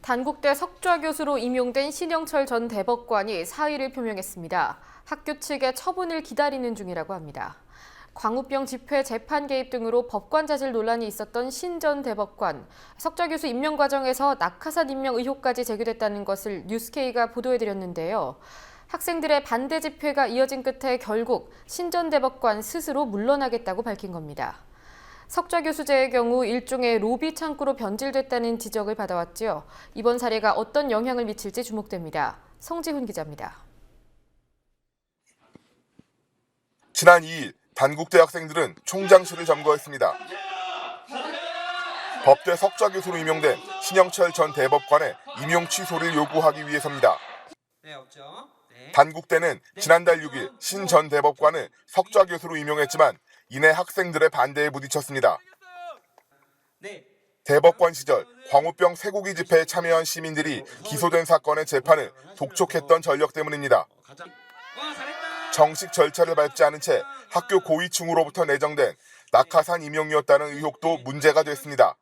단국대 석좌 교수로 임용된 신영철 전 대법관이 사의를 표명했습니다. 학교 측의 처분을 기다리는 중이라고 합니다. 광우병 집회 재판 개입 등으로 법관 자질 논란이 있었던 신 전 대법관, 석좌 교수 임명 과정에서 낙하산 임명 의혹까지 제기됐다는 것을 뉴스K가 보도해드렸는데요. 학생들의 반대 집회가 이어진 끝에 결국 신 전 대법관 스스로 물러나겠다고 밝힌 겁니다. 석좌 교수제의 경우 일종의 로비 창구로 변질됐다는 지적을 받아왔죠. 이번 사례가 어떤 영향을 미칠지 주목됩니다. 성지훈 기자입니다. 지난 2일 단국대 학생들은 총장실을 점거했습니다. 법대 석좌 교수로 임용된 신영철 전 대법관의 임용 취소를 요구하기 위해서입니다. 단국대는 지난달 6일 신 전 대법관을 석좌 교수로 임용했지만 이내 학생들의 반대에 부딪혔습니다. 대법관 시절 광우병 쇠고기 집회에 참여한 시민들이 기소된 사건의 재판을 독촉했던 전력 때문입니다. 정식 절차를 밟지 않은 채 학교 고위층으로부터 내정된 낙하산 임용이었다는 의혹도 문제가 됐습니다.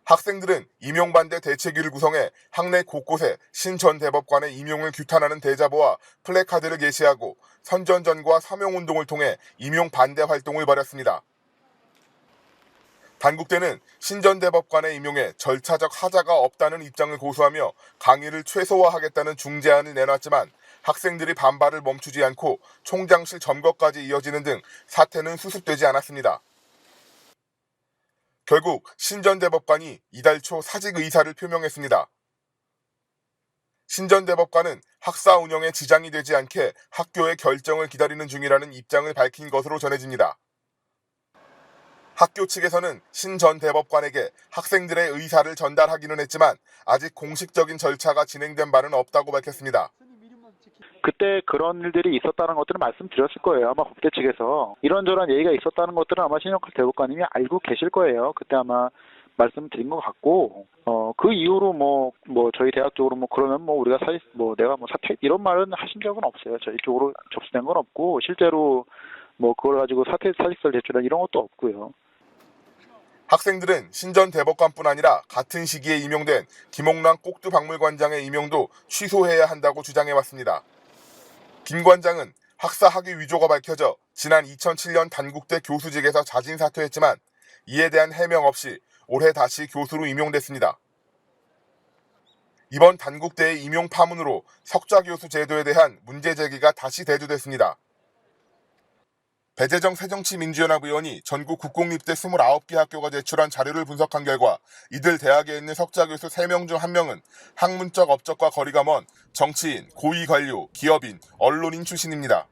학생들은 임용반대 대책위를 구성해 학내 곳곳에 신 전 대법관의 임용을 규탄하는 대자보와 플래카드를 게시하고 선전전과 서명운동을 통해 임용 반대 활동을 벌였습니다. 단국대는 신 전 대법관의 임용에 절차적 하자가 없다는 입장을 고수하며 강의를 최소화하겠다는 중재안을 내놨지만 학생들이 반발을 멈추지 않고 총장실 점거까지 이어지는 등 사태는 수습되지 않았습니다. 결국 신 전 대법관이 이달 초 사직 의사를 표명했습니다. 신 전 대법관은 학사 운영에 지장이 되지 않게 학교의 결정을 기다리는 중이라는 입장을 밝힌 것으로 전해집니다. 학교 측에서는 신 전 대법관에게 학생들의 의사를 전달하기는 했지만 아직 공식적인 절차가 진행된 바는 없다고 밝혔습니다. 그때 그런 일들이 있었다는 것들을 말씀드렸을 거예요. 아마 법대 측에서 이런저런 얘기가 있었다는 것들은 아마 신영철 대법관님이 알고 계실 거예요. 그때 아마 말씀드린 것 같고, 그 이후로 저희 대학 쪽으로 그러면 우리가 내가 사퇴 이런 말은 하신 적은 없어요. 저희 쪽으로 접수된 건 없고 실제로 그걸 가지고 사직서를 제출한 이런 것도 없고요. 학생들은 신 전 대법관뿐 아니라 같은 시기에 임용된 김옥란 꼭두박물관장의 임용도 취소해야 한다고 주장해왔습니다. 김 관장은 학사 학위 위조가 밝혀져 지난 2007년 단국대 교수직에서 자진 사퇴했지만 이에 대한 해명 없이 올해 다시 교수로 임용됐습니다. 이번 단국대의 임용 파문으로 석좌 교수 제도에 대한 문제 제기가 다시 대두됐습니다. 배재정 새정치민주연합 의원이 전국 국공립대 29개 학교가 제출한 자료를 분석한 결과 이들 대학에 있는 석좌 교수 3명 중 1명은 학문적 업적과 거리가 먼 정치인, 고위관료, 기업인, 언론인 출신입니다.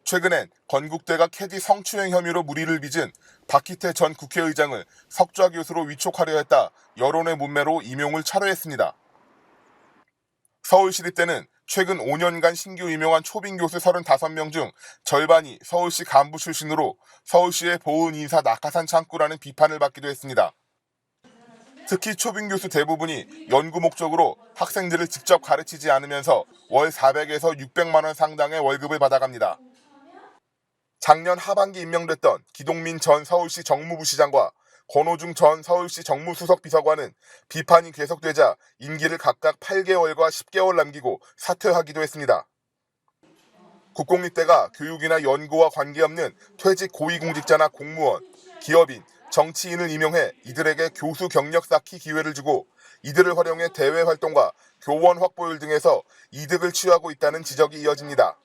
최근엔 건국대가 캐디 성추행 혐의로 물의를 빚은 박희태 전 국회의장을 석좌 교수로 위촉하려 했다 여론의 문매로 임용을 철회했습니다. 서울시립대는 최근 5년간 신규 임용한 초빙 교수 35명 중 절반이 서울시 간부 출신으로 서울시의 보은 인사 낙하산 창구라는 비판을 받기도 했습니다. 특히 초빙 교수 대부분이 연구 목적으로 학생들을 직접 가르치지 않으면서 월 400에서 600만 원 상당의 월급을 받아갑니다. 작년 하반기 임명됐던 기동민 전 서울시 정무부시장과 권오중 전 서울시 정무수석 비서관은 비판이 계속되자 임기를 각각 8개월과 10개월 남기고 사퇴하기도 했습니다. 국공립대가 교육이나 연구와 관계없는 퇴직 고위공직자나 공무원, 기업인, 정치인을 임용해 이들에게 교수 경력 쌓기 기회를 주고 이들을 활용해 대외 활동과 교원 확보율 등에서 이득을 취하고 있다는 지적이 이어집니다.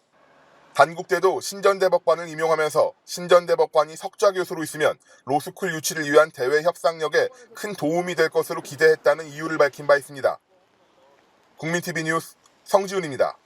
단국대도 신 전 대법관을 임용하면서 신 전 대법관이 석좌 교수로 있으면 로스쿨 유치를 위한 대외 협상력에 큰 도움이 될 것으로 기대했다는 이유를 밝힌 바 있습니다. 국민TV 뉴스 성지훈입니다.